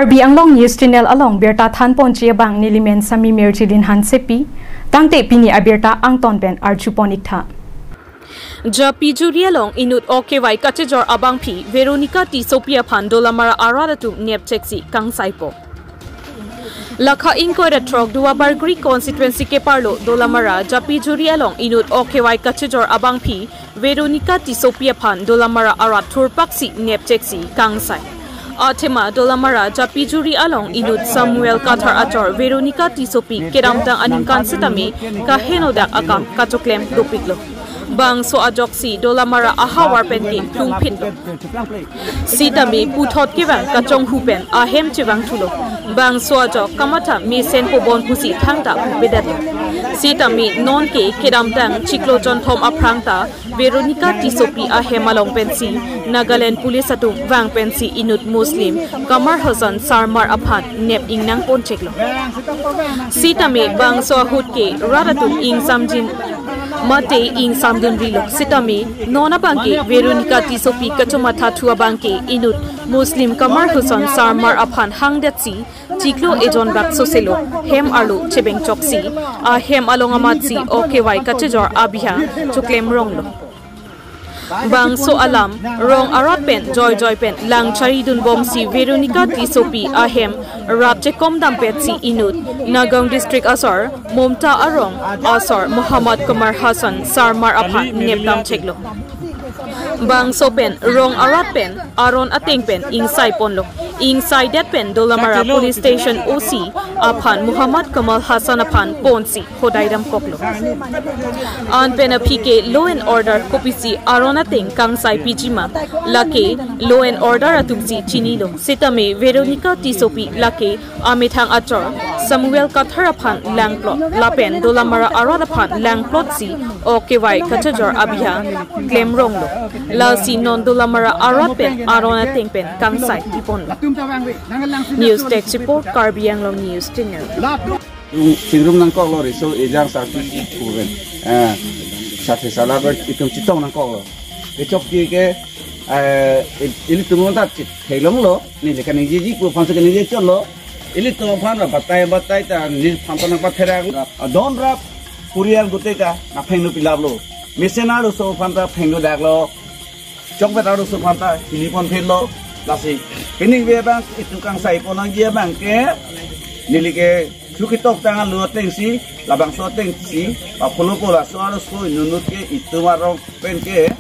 Karbi Anglong News Channel along Berta Than Ponchia Bang Nilimen Sami Merchilin Han Sepi Tangte Pini Aberta Angton Ben Archuponik Tha Japi Jurialong Inut Okewai Kachejor Abangpi Veronica Tisopia Pandolamara Aradatu Nep Cheksi Kang Saipo Lakha Inkoira Trok Duabar Greek constituency ke parlo Dolamara Japi Jurialong Inut Okewai Kachejor Abangpi Veronica Tisopia Pandolamara Arat Turpaksi Nep Cheksi Kang Sai Athema Dolamara Japi Juri along Inut Samuel Kathar Ator Veronica Tisopi Keramtang Aninkan Sitami Kahenodak Akam Kachoklem Dupiklo Bang so ajoksi Dolamara Ahawar Penki Plung Pitlo Sitami Puthot Kivang Kachong Hupen Ahem Chivang Tulo Bang so ajok Kamata Mesen Pobon Pusi Thangta Bedetlo Sitami Non Ke Keramtang Chiklo John Thom Aprangta Veronica Tisopi Ahem along Pensi Nagaland Police Atung Vang Pensi Inut Muslim Kamar Hasan Sarmar Aphat Nep Ingnang Poncheklo Sitami Bang so Hutke Radatum Ing Samjin Mate Ing Samdun Rilo Sitami Nona Banke Veronica Tisopi Kachomatha Thua Banke Inut Muslim Kamar Hasan Sarmar Aphan Hangdetsi Chiklo Ejon Bak Soselo Hem Arlo Chebeng Choksi A Hem Alongamatsi Okewai Kachejor Abia Chuklem Ronglo Bang so alam rong arat pen joy pen lang charidun bom si Veronica Tisopi ahem rap chekom dampet si Inut Nagaung district asor Momta arong asor Muhammad Kamar Hasan Sarmar Aphat neptam cheklo Bang so pen rong arat pen aron ateng pen insai ponlo insai that pen Dolamara police station OC aphan Muhammad Kamal Hasan aphan ponsi khodaidam koklo an pen apike law and order kopisi aron ateng kangsai pijima lake law and order atumsi chinilo sitame Veronica Tisopi lake amithang achor Samuel Kathar aphan langplot lapen Dolamara aron aphan langplot si okewai kachajor abia claim ronglo la si non Dolamara aron pen aron ateng pen kangsai ipon News Tech Report Karbi Anglong News Channel. Singrum nang kok lori so ejang satu kuben. Satu salah ber itu citong nang kok lo. Kecok ke ini tunggu tak cit. Helong lo. Ni lekan ni jadi ku fansa kan ni jadi lo. Ini tunggu fan batai ta ni fansa nang patera. Don rap kurian guteka na phengnu pilab lo. Mesena lo so fansa phengnu dak lo. Chok beta lo so fansa hilipon phel lo. Lasi, pening bebang itu kang sai ponang dia bang ke, nili ke sukitok tangan luat tengsi, labang so tengsi, apolo pola soal so nunut ke itu warong pen ke,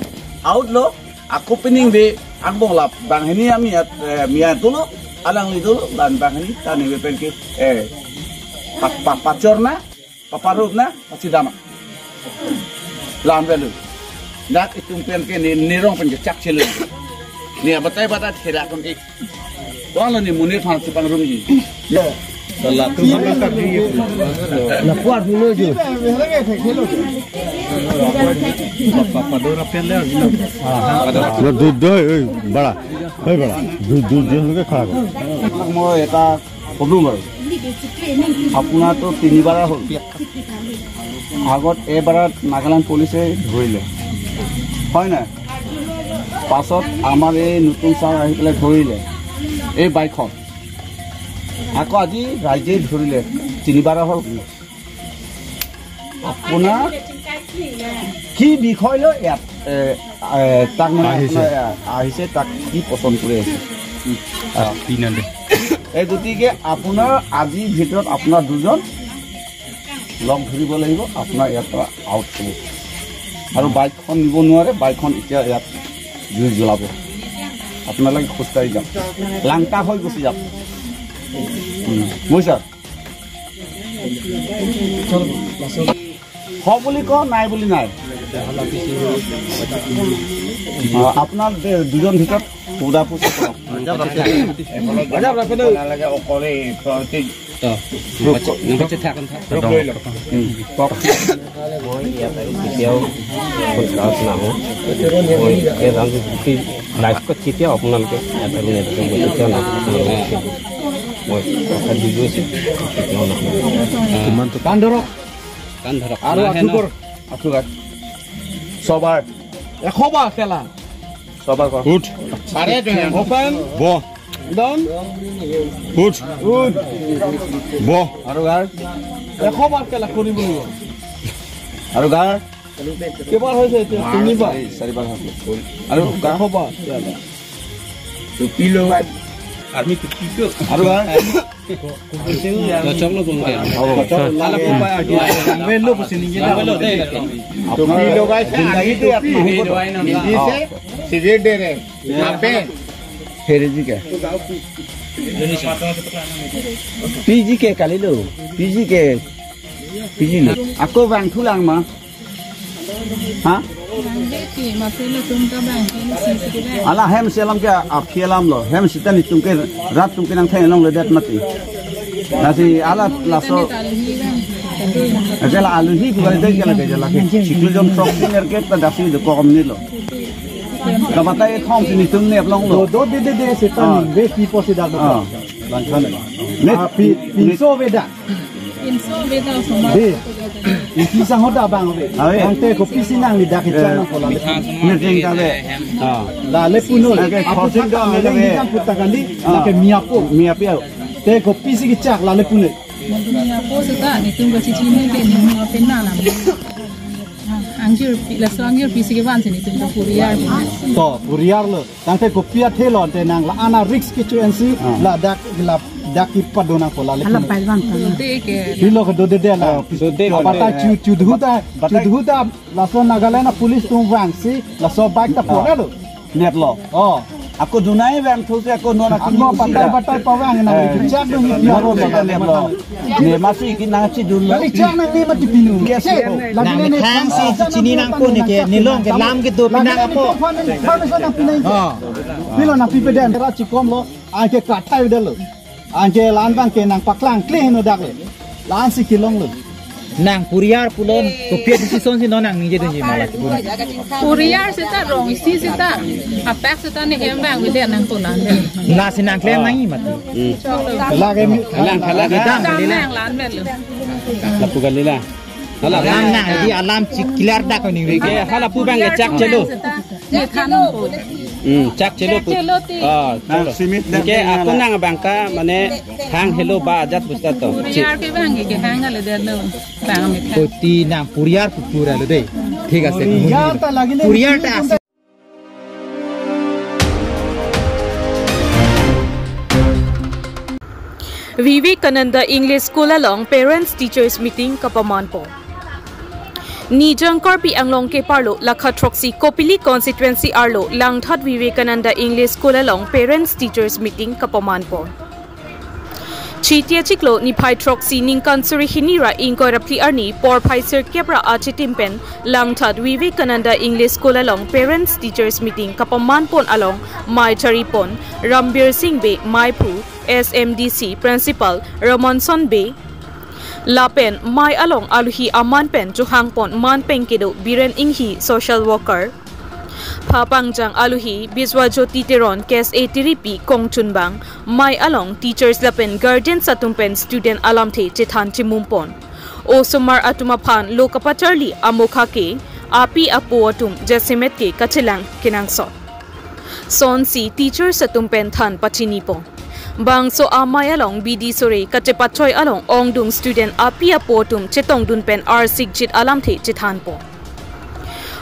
out lo, aku pening be, aku lap bang ini amiat miat dulu, alang itu dan bang ini tani be pen ke, pacorna, paparupna, pasti dama, lam belu, nak itu pen ke nirong pen cak celu. Ni batai tidak kon ik. Wala ni munir fan sepang rumji. Ya. Salah tu mata di. Na kuat dulu je. Papa dora pele. Na dud doi bada. Hei bada. Dud je ke khara. Mo eta problem hai. Apuna to tinibar hol. Agot ebarat Nagaland police ধৰিলে হয় না পাছত আমাৰ এই নতুন চাৰ আহি পেলাই ধৰিলে এই বাইকখন আকৌ আজি ৰাইজে ধৰিলে তিনিবাৰ হ'ল আপোনাৰ কি বিষয় লৈ ইয়াত তাক আহিছে তাক কি পছন্দ কৰি আছে এই গতিকে আপোনাৰ আজিৰ ভিতৰত আপোনাৰ দুজন লগ ধৰিব লাগিব আপোনাৰ ইয়াৰ পৰা আউট হ'ব আৰু বাইকখন নিব নোৱাৰে বাইকখন এতিয়া ইয়াত জুই জ্বলাব আপোনালোকে খোজকাঢ়ি যাওক লাংটা হৈ গুচি যাওক বুজিছা হ বুলি ক নাই বুলি নাই আপোনাৰ দুজন ভিতৰত সুদা পুছি অকলে সবার এখবা খেলা সবার উঠ আরে ওপেন ব Don. Good. Bo. Arugar. Ekho bar ke lakoni bulu. Arugar. Kebar hoise tini bar. Saribar hoise. Arugar. Ekho bar. Tu pilo. Army tu pilo. Arugar. Cocok lo bungkai. Kalau kumpai ada. Velo pusing ni. Velo deh. Tu pilo guys. Zindagi tu apa? Hindi se sijil de rahe. Ape. Hereji ke? PG ke kali lo. PG ke. PG lo. Aku bang tulang mah. Ha? Alah hem selam ke apielam lo. Hem sitan itu ke rat tu ke nang thay long le dat mati. Nasi alat laso. Ajalah aluhi bukan itu ke lagi jalan ke. Cikgu jom proxiner ke pada dasi de kom ni lo. Dapat ay thom sini tu ni long lo. Do de setan ve people sedang dah. Langkan. Net Pinso veda. Pinso veda semua. Ini sang hoda bang ve. Ante ko pisinang ni dak kecang pola. Net yang kale. La lepuno. Apa sih dah ni kan putakan di. Lagi miapo. Te ko pisi kecak la lepuno. Miapo sedang ni tunggu cici ni ke ni miapo nana. Anjir, angir pisi ke wan sini tunggu Puriar. To Puriar lo. Tante ko pia thelon te nang la ana risk kicu NC la dak ipadona pola le. Alam paiwan tu. Bilo ke do de la. Apata cudhuda la so Nagaland police tu wang si la so bike ta pora lo. Net lo. Oh. Aku dunai bang tu se aku nona Aku patai pawang na kecak dong ni Maro net lo. Ni masih kena ci dulu. Lagi cak na ni mati pinu. Nang khang si chini nang ko ni ke nilong ke lam ke do pinang apo. Bilo na pipeden ra ci kom lo anke katai dalo. Anke lan bang ke nang paklang kleh no dak le. Lan si kilong lo. Nang Puriar pulon ko pia di son si nonang ni je dunji malah. Puriar seta rong isi seta. Apek seta ni hembang wile nang tunan. La si nang klem nang mati. Lagi Kalang Nang lan bel. lapukan lila. Alam nang di alam cikilar dak ni Ke hala pu bang cak celo. Ni kan po. Cak celo pu. Simit ke aku nang bangka mane hang hello ba ajat pusat to. Puriar ke bang ke hang le der lo. Bang mi ko ti nang Puriar pura lo dei. ঠিক আছে Puriar ta Vivekananda English School along Parents Teachers Meeting kapaman po. Nijang Karpi Anglong ke Parlo Lakha Troxy Kopili Constituency Arlo Langthat Vivekananda English School along Parents Teachers Meeting kapaman po. Chitia Chiklo ni Pai Troxy Ningkan Suri Hinira Inko Rapli Arni Por Pai Sir Kebra Achitimpen Langthat Vivekananda English School along Parents Teachers Meeting kapaman pon along Mai Charipon Rambir Singh Be Maipu SMDC Principal Ramonson Be Lapen Mai along Aluhi Aman Pen Juhang Pon Man Penkido Biren Inghi Social Worker Papangjang Aluhi Biswa Jyoti Teron Kes A Tiripi Kong Chunbang Mai along Teachers Lapen Guardian Satumpen Student Alamte Chetan Chimumpon Osumar Atumapan Lokapacharli Amokha Ke Api Apo Atum Jasimet Ke Kachilang Kinangsot Son Si Teachers Satumpen Than Pachinipon Bangso amay along BD Sore kachepachoy along ongdung student apia potum chetong dunpen arsik jit alamte chithanpo.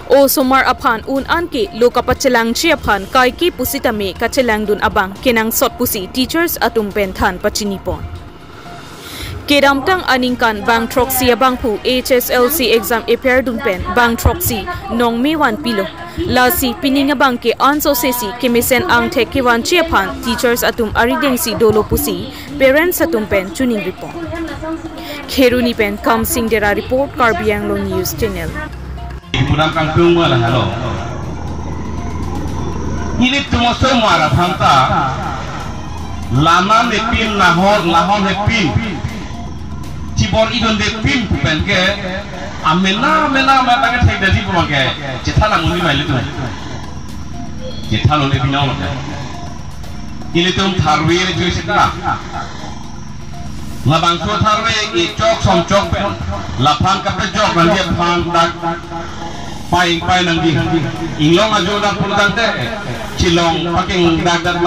O sumar aphan un anke lokapachelang chiaphan kaiki pusitame kachelang dun abang kenang sot pusi teachers atumpen than pachinipon. Kedamtang aningkan bang troxy abangpu HSLC exam appear dunpen bang troxy nong mewan pilo. Lasi pininga bangke anso sesi kemisen ang tekiwan chiaphan teachers atum arideng si dolo pusi parents atum pen tuning report. Kheruni pen Kam Singh Dera report Karbi Anglong News Channel. Pulang kampung malah halo. Ini cuma semua phangta lama mepin lahor mepin cibor idon mepin pen ke amena mata ke thai dadi ko ke cethala nguni mai letu cethalo le binau ke ile tum tharwe re joisita labang so tharwe e chok som chok pe lapang ka pe jok nan dia phang dak pai nang di inglong ajo da puldan te Cilong paking dagat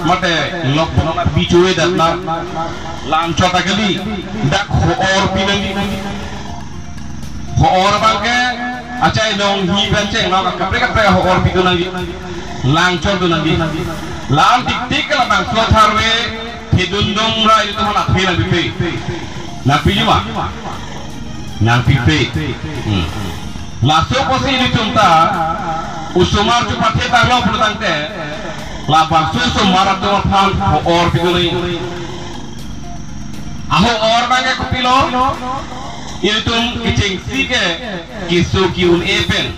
mate lok bicuwe dat na lam chota kali dak hoor pinangi hoor bangke acai dong hi benceng no kapre hoor pitu nangi lang chota nangi lam tik tik la bang slot harwe hidun dong ra itu mana pila bipe na pilima nang pipe la so posi ni tumta usumar cepat kita lo pertang te labang susu marat dua pal or pigulai aho or bangke kupilo ini tum kicing sike kisu kiun epen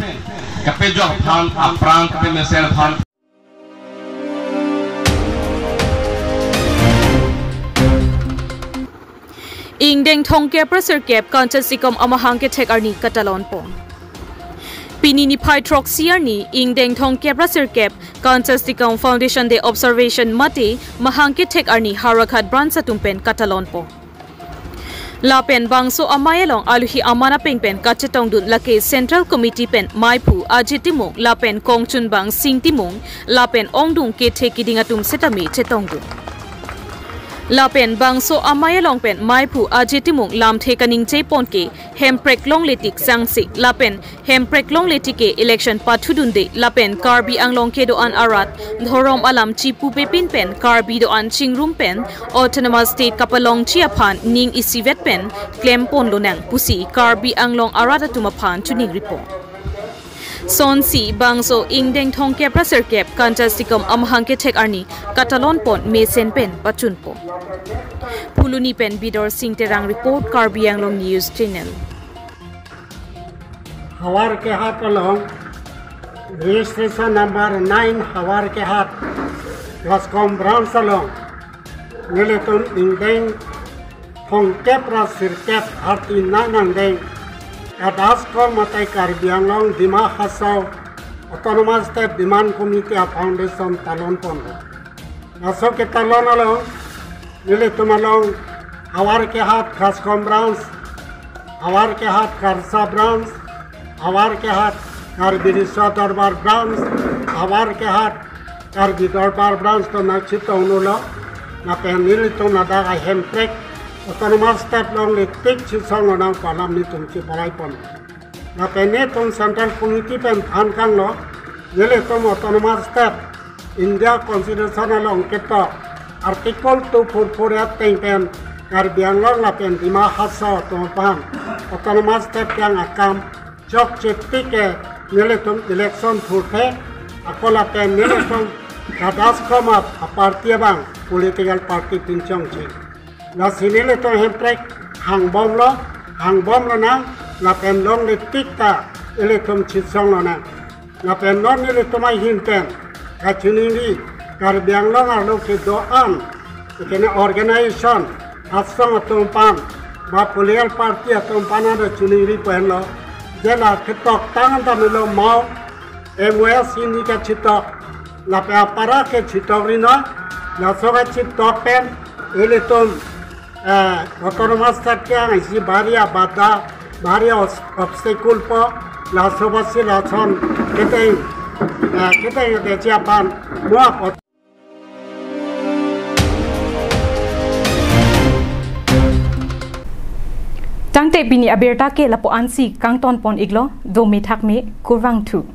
kape jok pal aprang kape mesel pal Ingdeng thongke pressure cap kanchasikom amahangke thek arni katalon po Pinini Pytrox Sierni, Ingdeng Thong Kebra Sirkep, Kansas Tikong Foundation de Observation Mati, Mahangki Tek Arni Harakat Bransa Tumpen Katalon po. Lapen Bangso Amayalong Aluhi Amana Pengpen Kachetong Dun Lake Central Committee Pen Maipu Ajitimung, Lapen Kongchun Bang Sing Timung, Lapen Ongdung Ke Tekidingatum Setami Chetong Dun. Lapen Bangso Amayalong Pen Maipu Ajitimung Lam Tekaning Ponke Hemprek Long Letik Sangsi Lapen Hemprek Long Letike Election Patudunde Lapen Karbi Anglong Kedo An Arat Thorom Alam Chipu Pepin Pen Karbi Do An Chingrum Pen Autonomous State Kapalong Chiapan Ning Isivet Pen Klempon Lonang Pusi Karbi Anglong Arata Tumapan Tuning Report Sonsi Bangso Ingdeng Thongke Prasir Kep Kanchasikom Amhangke Tek Arni Katalon Pon Mesen Pen Pachun Po Puluni Pen Bidor Singh Terang Report Karbi Anglong News Channel Hawar ke hat along registration number 9 Hawar ke hat Glasgow branch along Niletun Ingdeng Thongke Prasir Kep Arti Nanang Deng Adas kor matai Karbi Anglong Dima Hasau Autonomous State Demand Committee Foundation Talon Pondo. Naso ke talon along nile tumalong Hawar ke hat Glasgow branch, Hawar ke hat Karsa branch, Hawar ke hat Karbi Riswa Darbar branch, Hawar ke hat Karbi Darbar branch to nachito unulo na penil to nadaga hemprek Autonomous State long letik chisong nang palam ni tumchi palai pon. Na pene tum Central Committee pen than kang lo yele tum Autonomous State India Constitution along keto Article 244 at pen Karbi Anglong la pen Dima Hasau tumpan Autonomous State yang akam jok cheptike yele tum election thurte akola pen yele tum kadas koma party bang political party pinchong chi. La sinile to hemprek hang bom lo na la pen long le tikta ele tum chisong lo na la pen long ele tumai hinten ka chuningi Karbi Anglong arlo ke do an ikene organization asong tumpan ba political party tumpan ada chuningi pen lo jela ketok tangan tamilo mau MWS ini ka chitok la pe apara ke chitovrina la soga chitok pen ele tum Autonomous State yang isi baria bada baria obstacle po la sobasi la son kita yang de Japan muap Tangte bini aberta ke lapo ansi kang ton pon iglo do me thak me kurwang tu